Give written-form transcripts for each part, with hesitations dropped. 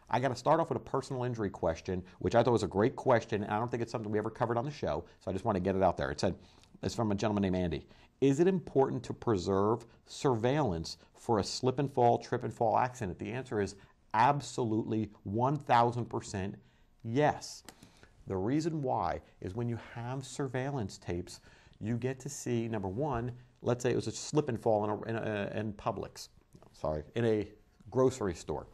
I got to start off with a personal injury question, which I thought was a great question, and I don't think it's something we ever covered on the show, so I just want to get it out there. It said, it's from a gentleman named Andy. Is it important to preserve surveillance for a slip and fall, trip and fall accident? The answer is absolutely 1,000% yes. The reason why is when you have surveillance tapes, you get to see, number one, let's say it was a slip and fall in Publix, in a grocery store.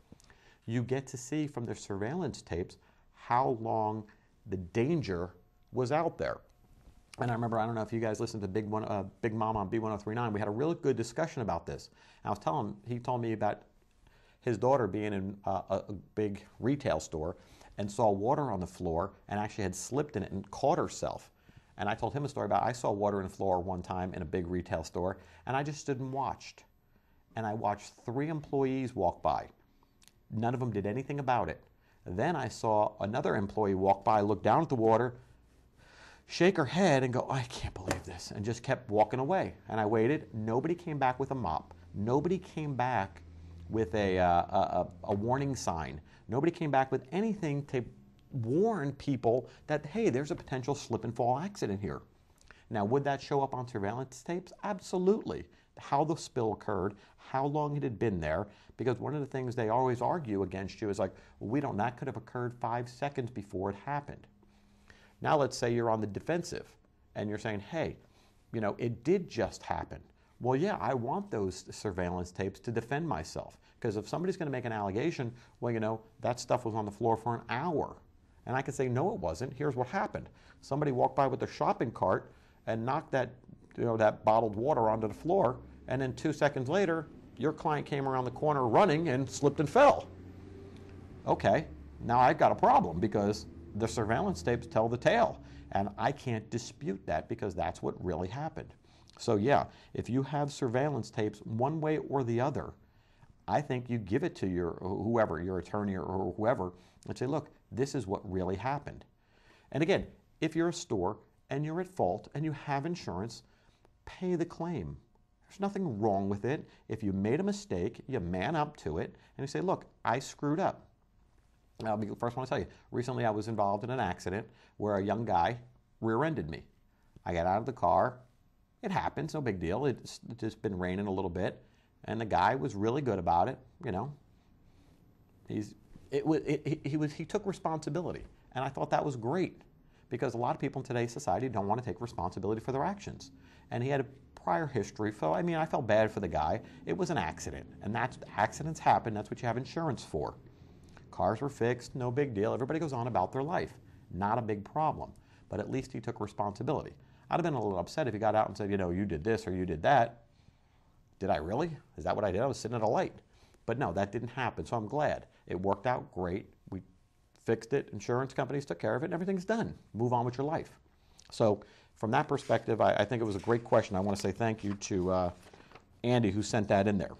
You get to see from the surveillance tapes how long the danger was out there. And I remember, I don't know if you guys listened to Big Mom on B1039, we had a really good discussion about this. And I was telling him, he told me about his daughter being in a big retail store and saw water on the floor and actually had slipped in it and caught herself. And I told him a story about, I saw water on the floor one time in a big retail store, and I just stood and watched. And I watched 3 employees walk by. None of them did anything about it. Then I saw another employee walk by, look down at the water, shake her head and go, I can't believe this, and just kept walking away. And I waited. Nobody came back with a mop. Nobody came back with a warning sign. Nobody came back with anything to warn people that, hey, there's a potential slip and fall accident here. Now, would that show up on surveillance tapes? Absolutely. How the spill occurred, how long it had been there, because one of the things they always argue against you is like, well, we don't, that could have occurred 5 seconds before it happened. Now let's say you're on the defensive and you're saying, hey, you know, it did just happen. Well, yeah, I want those surveillance tapes to defend myself, because if somebody's going to make an allegation, well, you know, that stuff was on the floor for an hour. And I can say, no, it wasn't. Here's what happened. Somebody walked by with their shopping cart and knocked that, you know, that bottled water onto the floor, and then 2 seconds later, your client came around the corner running and slipped and fell. Okay, now I've got a problem because the surveillance tapes tell the tale, and I can't dispute that because that's what really happened. So yeah, if you have surveillance tapes one way or the other, I think you give it to your whoever, your attorney or whoever, and say, look, this is what really happened. And again, if you're a store and you're at fault and you have insurance, pay the claim. There's nothing wrong with it. If you made a mistake, you man up to it and you say, look, I screwed up. First I want to tell you, recently I was involved in an accident where a young guy rear-ended me. I got out of the car. It happens, no big deal. It's just been raining a little bit, and the guy was really good about it. You know, he took responsibility, and I thought that was great, because a lot of people in today's society don't want to take responsibility for their actions. And he had a prior history, so I mean, I felt bad for the guy. It was an accident, and accidents happen. That's what you have insurance for. Cars were fixed, no big deal. Everybody goes on about their life. Not a big problem, but at least he took responsibility. I'd have been a little upset if he got out and said, you know, you did this or you did that. Did I really? Is that what I did? I was sitting at a light. But no, that didn't happen, so I'm glad. It worked out great. We fixed it. Insurance companies took care of it, and everything's done. Move on with your life. So from that perspective, I think it was a great question. I want to say thank you to Andy who sent that in there.